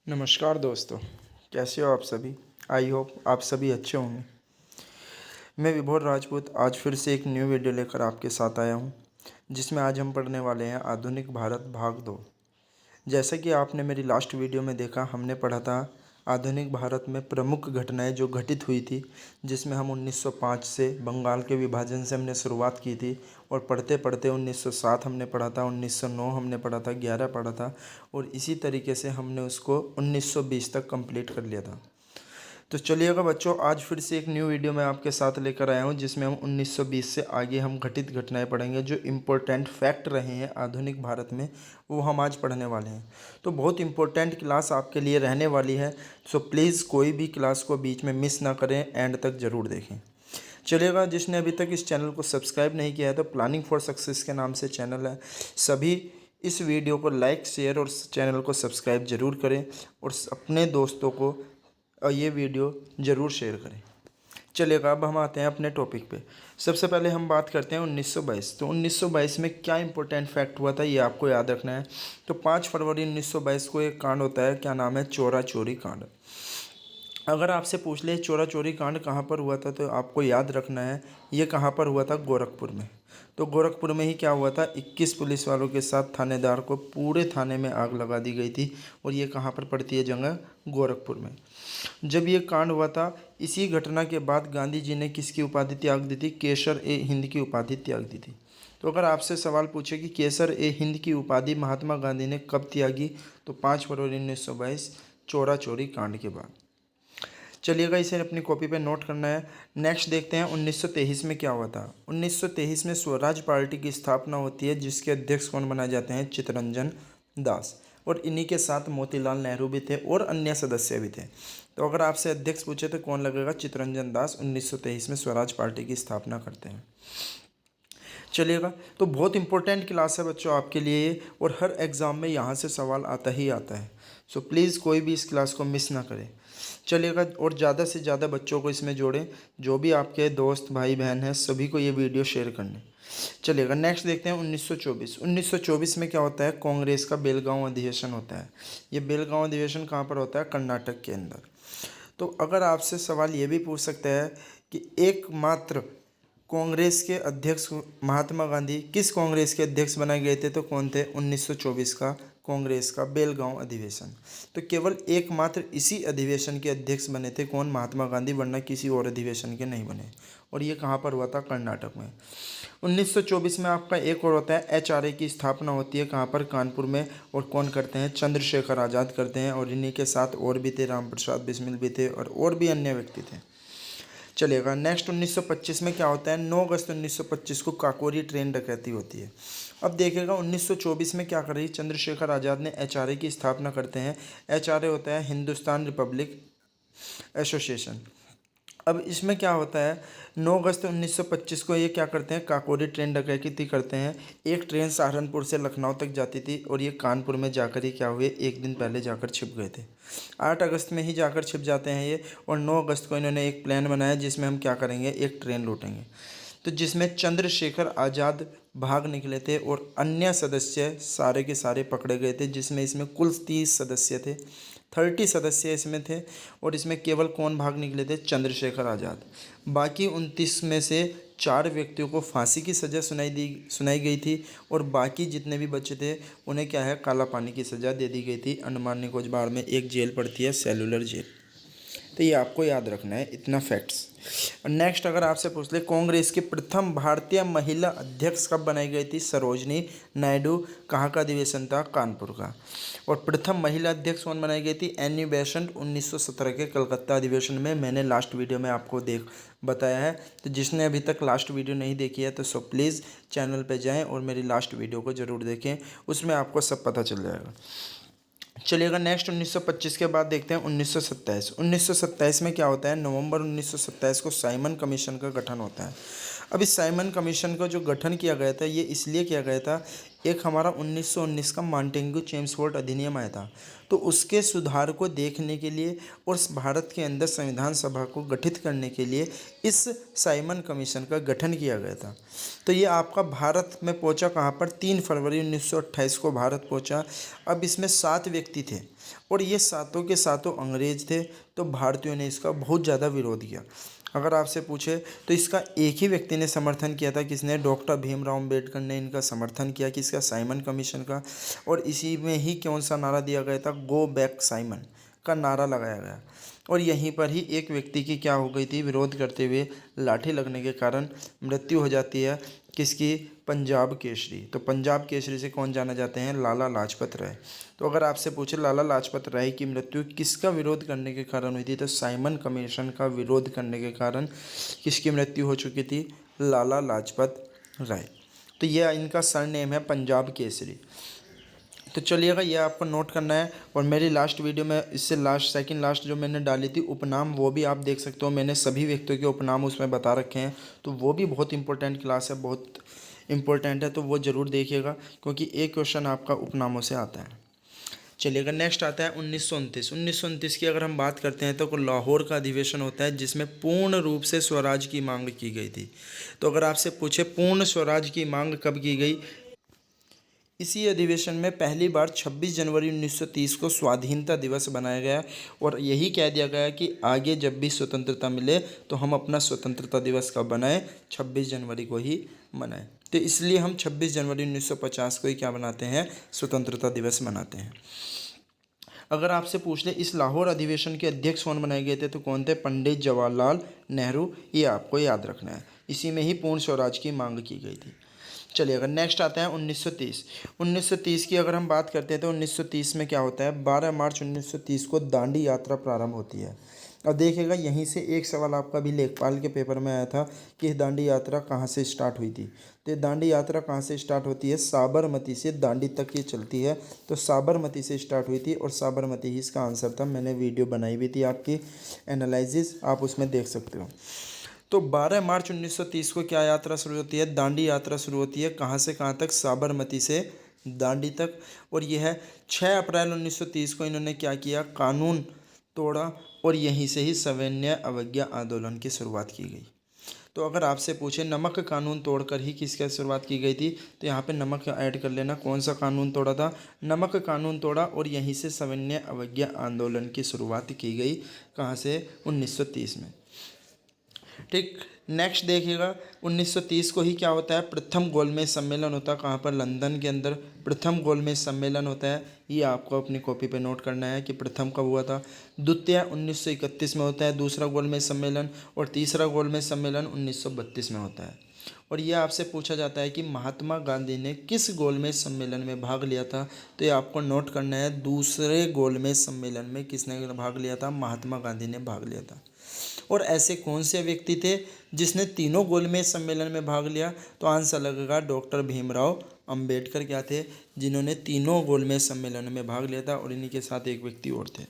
नमस्कार दोस्तों, कैसे हो आप सभी। आई होप आप सभी अच्छे होंगे। मैं विभोर राजपूत आज फिर से एक न्यू वीडियो लेकर आपके साथ आया हूं, जिसमें आज हम पढ़ने वाले हैं आधुनिक भारत भाग 2। जैसा कि आपने मेरी लास्ट वीडियो में देखा, हमने पढ़ा था आधुनिक भारत में प्रमुख घटनाएं जो घटित हुई थी, जिसमें हम 1905 से बंगाल के विभाजन से हमने शुरुआत की थी और पढ़ते पढ़ते 1907 हमने पढ़ा था, 1909 हमने पढ़ा था, 11 पढ़ा था और इसी तरीके से हमने उसको 1920 तक कंप्लीट कर लिया था। तो चलिएगा बच्चों, आज फिर से एक न्यू वीडियो मैं आपके साथ लेकर आया हूं, जिसमें हम 1920 से आगे हम घटित घटनाएं पढ़ेंगे। जो इम्पोर्टेंट फैक्ट रहे हैं आधुनिक भारत में, वो हम आज पढ़ने वाले हैं। तो बहुत इम्पोर्टेंट क्लास आपके लिए रहने वाली है। सो प्लीज़ कोई भी क्लास को बीच में मिस ना करें, एंड तक ज़रूर देखें। चलिएगा, जिसने अभी तक इस चैनल को सब्सक्राइब नहीं किया है तो प्लानिंग फॉर सक्सेस के नाम से चैनल है। सभी इस वीडियो को लाइक, शेयर और चैनल को सब्सक्राइब जरूर करें और अपने दोस्तों को ये वीडियो ज़रूर शेयर करें। चलिएगा, अब हम आते हैं अपने टॉपिक पे। सबसे पहले हम बात करते हैं 1922। तो 1922 में क्या इंपॉर्टेंट फैक्ट हुआ था, ये आपको याद रखना है। तो 5 फरवरी 1922 को एक कांड होता है, क्या नाम है, चोरा चोरी कांड। अगर आपसे पूछ ले चोरा चोरी कांड कहाँ पर हुआ था, तो आपको याद रखना है ये कहाँ पर हुआ था, गोरखपुर में। तो गोरखपुर में ही क्या हुआ था, 21 पुलिस वालों के साथ थानेदार को पूरे थाने में आग लगा दी गई थी। और ये कहाँ पर पड़ती है जगह, गोरखपुर में। जब ये कांड हुआ था, इसी घटना के बाद गांधी जी ने किसकी उपाधि त्याग दी थी, केसर ए हिंद की उपाधि त्याग दी थी। तो अगर आपसे सवाल पूछे कि केसर ए हिंद की उपाधि महात्मा गांधी ने कब त्यागी, तो 5 फरवरी 1922 चोरा चोरी कांड के बाद। चलिएगा, इसे अपनी कॉपी पे नोट करना है। नेक्स्ट देखते हैं 1923 में क्या हुआ था। 1923 में स्वराज पार्टी की स्थापना होती है, जिसके अध्यक्ष कौन बनाए जाते हैं, चित्तरंजन दास। और इन्हीं के साथ मोतीलाल नेहरू भी थे और अन्य सदस्य भी थे। तो अगर आपसे अध्यक्ष पूछे तो कौन लगेगा, चित्तरंजन दास 1923 में स्वराज पार्टी की स्थापना करते हैं। चलिएगा, तो बहुत इंपॉर्टेंट क्लास है बच्चों आपके लिए ये, और हर एग्ज़ाम में यहाँ से सवाल आता ही आता है। सो प्लीज़ कोई भी इस क्लास को मिस ना करें। चलिएगा, और ज़्यादा से ज़्यादा बच्चों को इसमें जोड़ें। जो भी आपके दोस्त भाई बहन हैं, सभी को ये वीडियो शेयर करनी। चलिएगा, नेक्स्ट देखते हैं 1924। 1924 में क्या होता है, कांग्रेस का बेलगांव अधिवेशन होता है। ये बेलगांव अधिवेशन कहाँ पर होता है, कर्नाटक के अंदर। तो अगर आपसे सवाल ये भी पूछ सकता है कि एकमात्र कांग्रेस के अध्यक्ष महात्मा गांधी किस कांग्रेस के अध्यक्ष बनाए गए थे, तो कौन थे, 1924 का कांग्रेस का बेलगांव अधिवेशन। तो केवल एकमात्र इसी अधिवेशन के अध्यक्ष बने थे कौन, महात्मा गांधी, वरना किसी और अधिवेशन के नहीं बने। और ये कहाँ पर हुआ था, कर्नाटक में। 1924 में आपका एक और होता है, एचआरए की स्थापना होती है, कहाँ पर, कानपुर में। और कौन करते हैं, चंद्रशेखर आज़ाद करते हैं। और इन्हीं के साथ और भी थे, राम प्रसाद बिस्मिल भी थे और भी अन्य व्यक्ति थे। चलिएगा, नेक्स्ट 1925 में क्या होता है, 9 अगस्त 1925 को काकोरी ट्रेन डकैती होती है। अब देखिएगा, 1924 में क्या कर रही, चंद्रशेखर आज़ाद ने एचआरए की स्थापना करते हैं। एचआरए होता है हिंदुस्तान रिपब्लिक एसोसिएशन। अब इसमें क्या होता है, 9 अगस्त 1925 को ये क्या करते हैं, काकोरी ट्रेन डकैती करते हैं। एक ट्रेन सहारनपुर से लखनऊ तक जाती थी और ये कानपुर में जाकर ही क्या हुए, एक दिन पहले जाकर छिप गए थे। 8 अगस्त में ही जाकर छिप जाते हैं ये। और 9 अगस्त को इन्होंने एक प्लान बनाया, जिसमें हम क्या करेंगे, एक ट्रेन लूटेंगे। तो जिसमें चंद्रशेखर आज़ाद भाग निकले थे और अन्य सदस्य सारे के सारे पकड़े गए थे, जिसमें इसमें कुल 30 सदस्य थे, 30 सदस्य इसमें थे। और इसमें केवल कौन भाग निकले थे, चंद्रशेखर आज़ाद। बाकी 29 में से 4 व्यक्तियों को फांसी की सज़ा सुनाई गई थी। और बाकी जितने भी बच्चे थे उन्हें क्या है, काला पानी की सज़ा दे दी गई थी। अंडमान निकोबार में एक जेल पड़ती है, सेलुलर जेल। तो ये आपको याद रखना है, इतना फैक्ट्स। नेक्स्ट अगर आपसे पूछ ले, कांग्रेस की प्रथम भारतीय महिला अध्यक्ष कब बनाई गई थी, सरोजनी नायडू। कहाँ का अधिवेशन था, कानपुर का। और प्रथम महिला अध्यक्ष कौन बनाई गई थी, एनी बेसेंट, 1917 के कलकत्ता अधिवेशन में। मैंने लास्ट वीडियो में आपको बताया है। तो जिसने अभी तक लास्ट वीडियो नहीं देखी है, तो सो प्लीज़ चैनल पर जाएँ और मेरी लास्ट वीडियो को ज़रूर देखें, उसमें आपको सब पता चल जाएगा। चलिएगा, नेक्स्ट 1925 के बाद देखते हैं 1927। 1927 में क्या होता है, नवंबर 1927 को साइमन कमीशन का गठन होता है। अब इस साइमन कमीशन का जो गठन किया गया था ये इसलिए किया गया था, एक हमारा 1919 का मॉन्टेग्यू चेम्सफोर्ड अधिनियम आया था, तो उसके सुधार को देखने के लिए और भारत के अंदर संविधान सभा को गठित करने के लिए इस साइमन कमीशन का गठन किया गया था। तो ये आपका भारत में पहुंचा कहाँ पर, 3 फरवरी 1928 को भारत पहुंचा। अब इसमें 7 व्यक्ति थे और ये सातों के सातों अंग्रेज थे, तो भारतीयों ने इसका बहुत ज़्यादा विरोध किया। अगर आपसे पूछे तो इसका एक ही व्यक्ति ने समर्थन किया था, किसने, डॉक्टर भीमराव अंबेडकर ने इनका समर्थन किया, किसका, साइमन कमीशन का। और इसी में ही कौन सा नारा दिया गया था, गो बैक साइमन का नारा लगाया गया। और यहीं पर ही एक व्यक्ति की क्या हो गई थी, विरोध करते हुए लाठी लगने के कारण मृत्यु हो जाती है, किसकी, पंजाब केसरी। तो पंजाब केसरी से कौन जाना जाते हैं, लाला लाजपत राय। तो अगर आपसे पूछे लाला लाजपत राय की मृत्यु किसका विरोध करने के कारण हुई थी, तो साइमन कमीशन का विरोध करने के कारण किसकी मृत्यु हो चुकी थी, लाला लाजपत राय। तो ये इनका सरनेम है पंजाब केसरी। तो चलिएगा, ये आपको नोट करना है। और मेरी लास्ट वीडियो में इससे सेकंड लास्ट जो मैंने डाली थी उपनाम, वो भी आप देख सकते हो, मैंने सभी व्यक्तियों के उपनाम उसमें बता रखे हैं। तो वो भी बहुत इंपॉर्टेंट क्लास है, बहुत इंपॉर्टेंट है, तो वो ज़रूर देखिएगा क्योंकि एक क्वेश्चन आपका उपनामों से आता है। चलिएगा, नेक्स्ट आता है 1929। 1929 की अगर हम बात करते हैं तो लाहौर का अधिवेशन होता है जिसमें पूर्ण रूप से स्वराज की मांग की गई थी। तो अगर आपसे पूछे पूर्ण स्वराज की मांग कब की गई, इसी अधिवेशन में पहली बार 26 जनवरी 1930 को स्वाधीनता दिवस बनाया गया और यही कह दिया गया कि आगे जब भी स्वतंत्रता मिले तो हम अपना स्वतंत्रता दिवस कब बनाएं, 26 जनवरी को ही मनाएं। तो इसलिए हम 26 जनवरी 1950 को ही क्या बनाते हैं, स्वतंत्रता दिवस मनाते हैं। अगर आपसे पूछ ले इस लाहौर अधिवेशन के अध्यक्ष कौन बनाए गए थे, तो कौन थे, पंडित जवाहरलाल नेहरू। ये आपको याद रखना है, इसी में ही पूर्ण स्वराज की मांग की गई थी। चलिए, अगर नेक्स्ट आता है 1930। 1930 की अगर हम बात करते हैं तो 1930 में क्या होता है, 12 मार्च 1930 को दांडी यात्रा प्रारंभ होती है। अब देखिएगा, यहीं से एक सवाल आपका भी लेखपाल के पेपर में आया था कि दांडी यात्रा कहाँ से स्टार्ट हुई थी। तो दांडी यात्रा कहाँ से स्टार्ट होती है, साबरमती से दांडी तक ये चलती है। तो साबरमती से स्टार्ट हुई थी और साबरमती ही इसका आंसर था। मैंने वीडियो बनाई हुई थी आपकी एनालिसिस, आप उसमें देख सकते हो। तो 12 मार्च 1930 को क्या यात्रा शुरू होती है, दांडी यात्रा शुरू होती है। कहाँ से कहाँ तक, साबरमती से दांडी तक। और यह है 6 अप्रैल 1930 को इन्होंने क्या किया, कानून तोड़ा और यहीं से ही सविनय अवज्ञा आंदोलन की शुरुआत की गई। तो अगर आपसे पूछे नमक कानून तोड़कर ही किसकी शुरुआत की गई थी, तो यहाँ पे नमक ऐड कर लेना, कौन सा कानून तोड़ा था, नमक कानून तोड़ा और यहीं से सविनय अवज्ञा आंदोलन की शुरुआत की गई। कहाँ से, 1930 में। ठीक, नेक्स्ट देखिएगा, 1930 को ही क्या होता है, प्रथम गोलमेज सम्मेलन होता है। कहाँ पर, लंदन के अंदर प्रथम गोलमेज सम्मेलन होता है। ये आपको अपनी कॉपी पे नोट करना है कि प्रथम कब हुआ था। द्वितीय 1931 में होता है दूसरा गोलमेज सम्मेलन, और तीसरा गोलमेज सम्मेलन 1932 में होता है। और ये आपसे पूछा जाता है कि महात्मा गांधी ने किस गोलमेज सम्मेलन में भाग लिया था, तो ये आपको नोट करना है, दूसरे गोलमेज सम्मेलन में किसने भाग लिया था, महात्मा गांधी ने भाग लिया था। और ऐसे कौन से व्यक्ति थे जिसने तीनों गोलमेज सम्मेलन में भाग लिया, तो आंसर लगेगा डॉक्टर भीमराव अंबेडकर क्या थे, जिन्होंने तीनों गोलमेज सम्मेलन में भाग लिया था, और इन्हीं के साथ एक व्यक्ति और थे।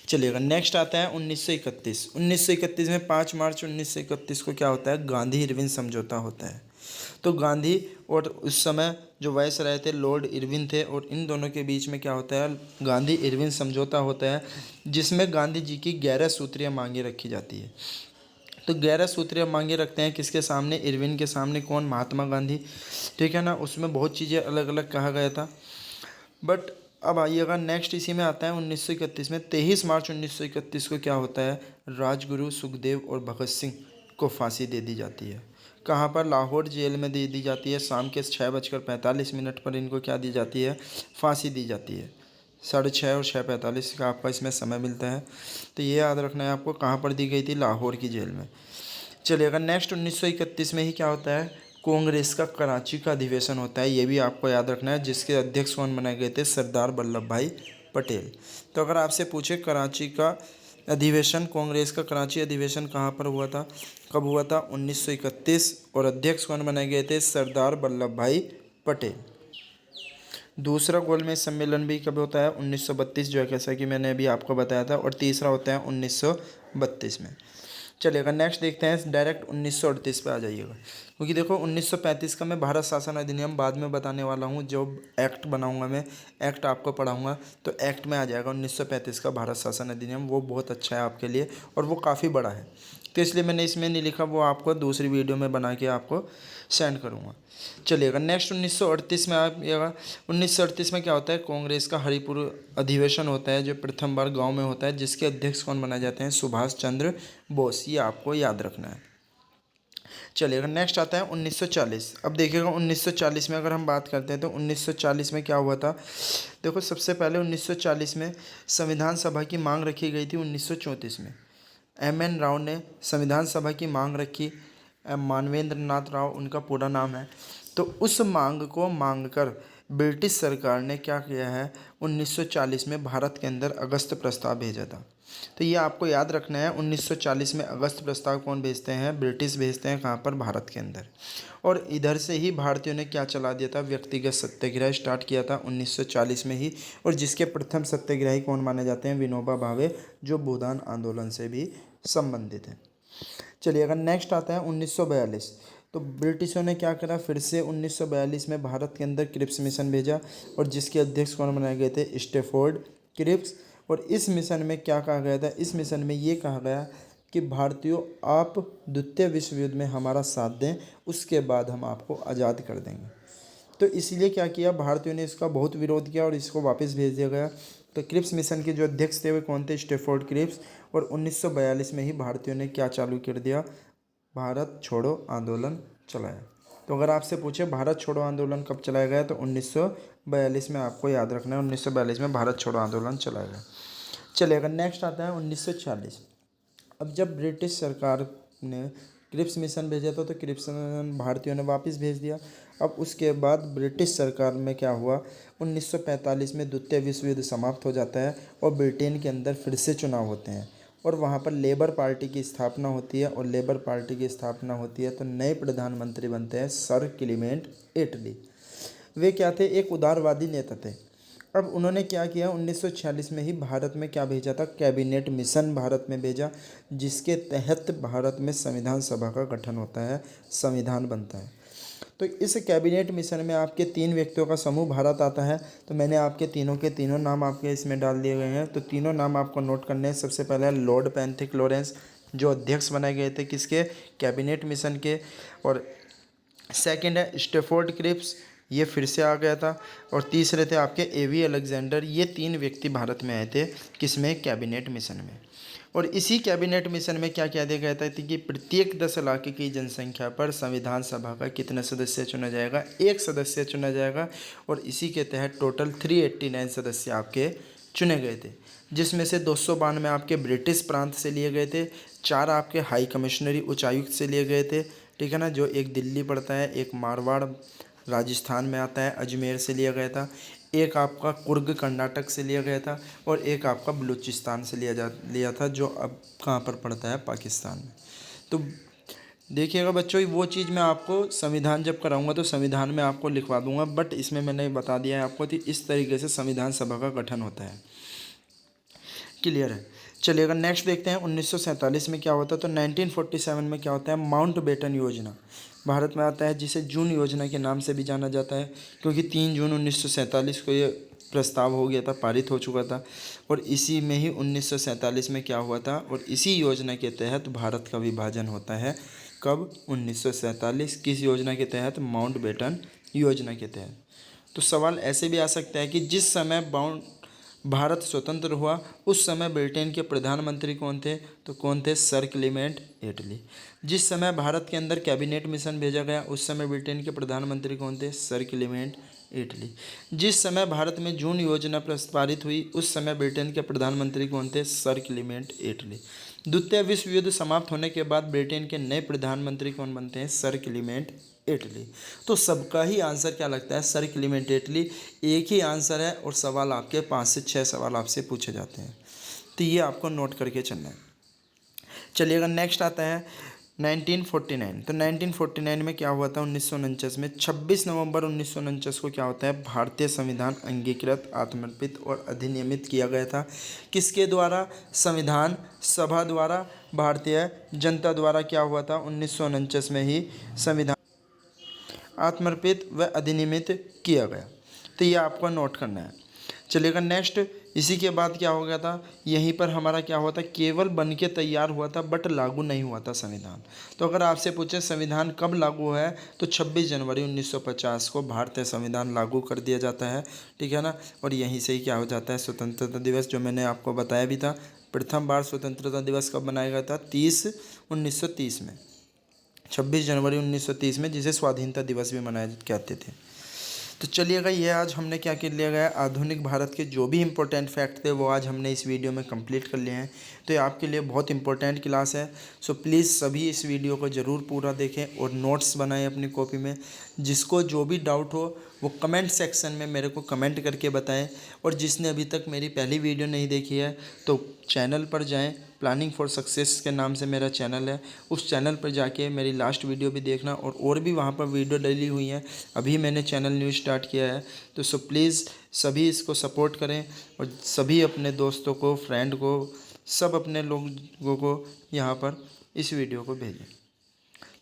चलिएगा, नेक्स्ट आता है 1931। 1931 में 5 मार्च 1931 को क्या होता है, गांधी इरविन समझौता होता है। तो गांधी और उस समय जो वायसराय थे लॉर्ड इरविन थे, और इन दोनों के बीच में क्या होता है, गांधी इरविन समझौता होता है, जिसमें गांधी जी की 11 सूत्रीय मांगें रखी जाती है। तो 11 सूत्रीय मांगें रखते हैं किसके सामने, इरविन के सामने। कौन, महात्मा गांधी। ठीक है ना, उसमें बहुत चीज़ें अलग अलग कहा गया था। बट अब आइएगा, नेक्स्ट इसी में आता है 1931 में 23 मार्च 1931 को क्या होता है, राजगुरु सुखदेव और भगत सिंह को फांसी दे दी जाती है। कहाँ पर, लाहौर जेल में दे दी जाती है। शाम के 6:45 पर इनको क्या दी जाती है, फांसी दी जाती है। 6:30 और 6:45 का आपका इसमें समय मिलता है। तो ये याद रखना है आपको, कहाँ पर दी गई थी, लाहौर की जेल में। चलिएगा, नेक्स्ट 1931 में ही क्या होता है, कांग्रेस का कराची का अधिवेशन होता है। ये भी आपको याद रखना है, जिसके अध्यक्ष कौन बनाए गए थे, सरदार वल्लभ भाई पटेल। तो अगर आपसे पूछे कराची का अधिवेशन, कांग्रेस का कराची अधिवेशन कहाँ पर हुआ था, कब हुआ था, 1931, और अध्यक्ष कौन बनाए गए थे, सरदार वल्लभ भाई पटेल। दूसरा गोलमेज सम्मेलन भी कब होता है, 1932, जो है जैसा कि मैंने अभी आपको बताया था, और तीसरा होता है 1932 में। चलिएगा नेक्स्ट देखते हैं, डायरेक्ट 1938 पे आ जाइएगा, क्योंकि देखो 1935 का मैं भारत शासन अधिनियम बाद में बताने वाला हूँ, जो एक्ट बनाऊंगा मैं, एक्ट आपको पढ़ाऊंगा, तो एक्ट में आ जाएगा 1935 का भारत शासन अधिनियम। वो बहुत अच्छा है आपके लिए और वो काफ़ी बड़ा है, तो इसलिए मैंने इसमें नहीं लिखा, वो आपको दूसरी वीडियो में बना के आपको सेंड करूँगा। चलिएगा नेक्स्ट 1938 में आइएगा। 1938 में क्या होता है, कांग्रेस का हरिपुर अधिवेशन होता है, जो प्रथम बार गांव में होता है, जिसके अध्यक्ष कौन बनाए जाते हैं, सुभाष चंद्र बोस। ये आपको याद रखना है। चलिएगा नेक्स्ट आता है 1940। अब देखिएगा 1940 में अगर हम बात करते हैं तो 1940 में क्या हुआ था। देखो सबसे पहले 1940 में संविधान सभा की मांग रखी गई थी। 1934 में एम.एन. राव ने संविधान सभा की मांग रखी। मानवेंद्र नाथ राव उनका पूरा नाम है। तो उस मांग को मांगकर ब्रिटिश सरकार ने क्या किया है, 1940 में भारत के अंदर अगस्त प्रस्ताव भेजा था। तो ये आपको याद रखना है, 1940 में अगस्त प्रस्ताव कौन भेजते हैं, ब्रिटिश भेजते हैं। कहाँ पर, भारत के अंदर। और इधर से ही भारतीयों ने क्या चला दिया था, व्यक्तिगत सत्याग्रह स्टार्ट किया था 1940 में ही। और जिसके प्रथम सत्याग्रही कौन माने जाते हैं, विनोबा भावे, जो भूदान आंदोलन से भी संबंधित है। चलिए अगर नेक्स्ट आता है 1942। तो ब्रिटिशों ने क्या करा, फिर से 1942 में भारत के अंदर क्रिप्स मिशन भेजा, और जिसके अध्यक्ष कौन बनाए गए थे, स्टैफोर्ड क्रिप्स। और इस मिशन में क्या कहा गया था, इस मिशन में ये कहा गया कि भारतीयों आप द्वितीय विश्व युद्ध में हमारा साथ दें, उसके बाद हम आपको आज़ाद कर देंगे। तो इसलिए क्या किया, भारतीयों ने इसका बहुत विरोध किया और इसको वापस भेज दिया गया। तो क्रिप्स मिशन के जो अध्यक्ष थे वे कौन थे, स्टैफोर्ड क्रिप्स। और 1942 में ही भारतीयों ने क्या चालू कर दिया, भारत छोड़ो आंदोलन चलाया। तो अगर आपसे पूछे भारत छोड़ो आंदोलन कब चलाया गया, तो 1942 में आपको याद रखना है, 1942 में भारत छोड़ो आंदोलन चलाया गया। चलिए अगर नेक्स्ट आता है 1940। अब जब ब्रिटिश सरकार ने क्रिप्स मिशन भेजा था, तो क्रिप्स मिशन भारतीयों ने वापस भेज दिया। अब उसके बाद ब्रिटिश सरकार में क्या हुआ, 1945 में द्वितीय विश्व युद्ध समाप्त हो जाता है और ब्रिटेन के अंदर फिर से चुनाव होते हैं, और वहाँ पर लेबर पार्टी की स्थापना होती है। और लेबर पार्टी की स्थापना होती है तो नए प्रधानमंत्री बनते हैं सर क्लीमेंट एटली। वे क्या थे, एक उदारवादी नेता थे। अब उन्होंने क्या किया, 1946 में ही भारत में क्या भेजा था, कैबिनेट मिशन भारत में भेजा, जिसके तहत भारत में संविधान सभा का गठन होता है, संविधान बनता है। तो इस कैबिनेट मिशन में आपके 3 व्यक्तियों का समूह भारत आता है। तो मैंने आपके तीनों के तीनों नाम आपके इसमें डाल दिए गए हैं। तो तीनों नाम आपको नोट करने हैं। सबसे पहले है लॉर्ड पैंथिक लॉरेंस, जो अध्यक्ष बनाए गए थे किसके, कैबिनेट मिशन के। और सेकंड है स्टैफोर्ड क्रिप्स, ये फिर से आ गया था। और तीसरे थे आपके एवी अलेक्जेंडर। ये 3 व्यक्ति भारत में आए थे, किसमें, कैबिनेट मिशन में। और इसी कैबिनेट मिशन में क्या क्या दिया गया था कि प्रत्येक 10 लाख की जनसंख्या पर संविधान सभा का कितने सदस्य चुना जाएगा, 1 सदस्य चुना जाएगा। और इसी के तहत टोटल 389 सदस्य आपके चुने गए थे, जिसमें से 292 आपके ब्रिटिश प्रांत से लिए गए थे, 4 आपके हाई कमिश्नरी उच्चायुक्त से लिए गए थे, ठीक है ना, जो एक दिल्ली पड़ता है, एक मारवाड़ राजस्थान में आता है, अजमेर से लिया गया था, एक आपका कुर्ग कर्नाटक से लिया गया था, और एक आपका बलूचिस्तान से लिया था, जो अब कहाँ पर पड़ता है, पाकिस्तान में। तो देखिएगा बच्चों, वो चीज़ मैं आपको संविधान जब कराऊंगा तो संविधान में आपको लिखवा दूंगा, बट इसमें मैंने बता दिया है आपको कि इस तरीके से संविधान सभा का गठन होता है। क्लियर है। चलिए अगर नेक्स्ट देखते हैं 1947 में क्या होता है। तो 1947 में क्या होता है, माउंट बेटन योजना भारत में आता है, जिसे जून योजना के नाम से भी जाना जाता है, क्योंकि 3 जून 1947 को ये प्रस्ताव हो गया था, पारित हो चुका था। और इसी में ही 1947 में क्या हुआ था, और इसी योजना के तहत भारत का विभाजन होता है। कब, 1947। किस योजना के तहत, माउंट बेटन योजना के तहत। तो सवाल ऐसे भी आ सकता है कि जिस समय भारत स्वतंत्र हुआ उस समय ब्रिटेन के प्रधानमंत्री कौन थे, तो कौन थे, सर क्लीमेंट एटली। जिस समय भारत के अंदर कैबिनेट मिशन भेजा गया उस समय ब्रिटेन के प्रधानमंत्री कौन थे, सर क्लीमेंट एटली। जिस समय भारत में जून योजना प्रस्तावित हुई उस समय ब्रिटेन के प्रधानमंत्री कौन थे, सर क्लीमेंट एटली। द्वितीय विश्व युद्ध समाप्त होने के बाद ब्रिटेन के नए प्रधानमंत्री कौन बनते हैं, सर क्लीमेंट एटली। तो सबका ही आंसर क्या लगता है, सर क्लीमेंट एटली। एक ही आंसर है और सवाल आपके 5 से 6 सवाल आपसे पूछे जाते हैं, तो ये आपको नोट करके चलना है। चलिए अगर नेक्स्ट आता है 1949। तो 1949 में क्या हुआ था, 1949 में 26 नवंबर 1949 को क्या होता है, भारतीय संविधान अंगीकृत, आत्मर्पित और अधिनियमित किया गया था। किसके द्वारा, संविधान सभा द्वारा, भारतीय जनता द्वारा क्या हुआ था, 1949 में ही संविधान आत्मर्पित व अधिनियमित किया गया। तो ये आपको नोट करना है। चलिएगा नेक्स्ट, इसी के बाद क्या हो गया था, यहीं पर हमारा क्या हुआ था, केवल बन के तैयार हुआ था बट लागू नहीं हुआ था संविधान। तो अगर आपसे पूछे संविधान कब लागू है, तो 26 जनवरी 1950 को भारतीय संविधान लागू कर दिया जाता है, ठीक है ना। और यहीं से ही क्या हो जाता है, स्वतंत्रता दिवस, जो मैंने आपको बताया भी था। प्रथम बार स्वतंत्रता दिवस कब मनाया गया था, 1930 में, 26 जनवरी 1930 में, जिसे स्वाधीनता दिवस भी मनाए जाते थे। तो चलिएगा, ये आज हमने क्या कर लिया गया, आधुनिक भारत के जो भी इम्पोर्टेंट फैक्ट थे वो आज हमने इस वीडियो में कंप्लीट कर लिए हैं। तो ये आपके लिए बहुत इंपॉर्टेंट क्लास है। सो प्लीज़ सभी इस वीडियो को ज़रूर पूरा देखें और नोट्स बनाएं अपनी कॉपी में। जिसको जो भी डाउट हो वो कमेंट सेक्शन में मेरे को कमेंट करके बताएं। और जिसने अभी तक मेरी पहली वीडियो नहीं देखी है तो चैनल पर जाएं, प्लानिंग फॉर सक्सेस के नाम से मेरा चैनल है, उस चैनल पर जाके मेरी लास्ट वीडियो भी देखना। और भी वहाँ पर वीडियो डली हुई हैं, अभी मैंने चैनल न्यू स्टार्ट किया है। तो सो प्लीज़ सभी इसको सपोर्ट करें और सभी अपने दोस्तों को, फ्रेंड को, सब अपने लोगों को यहाँ पर इस वीडियो को भेजें।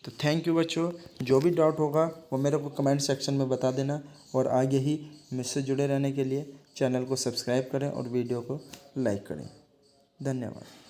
तो थैंक यू बच्चों, जो भी डाउट होगा वो मेरे को कमेंट सेक्शन में बता देना। और आगे ही मुझसे जुड़े रहने के लिए चैनल को सब्सक्राइब करें और वीडियो को लाइक करें। धन्यवाद।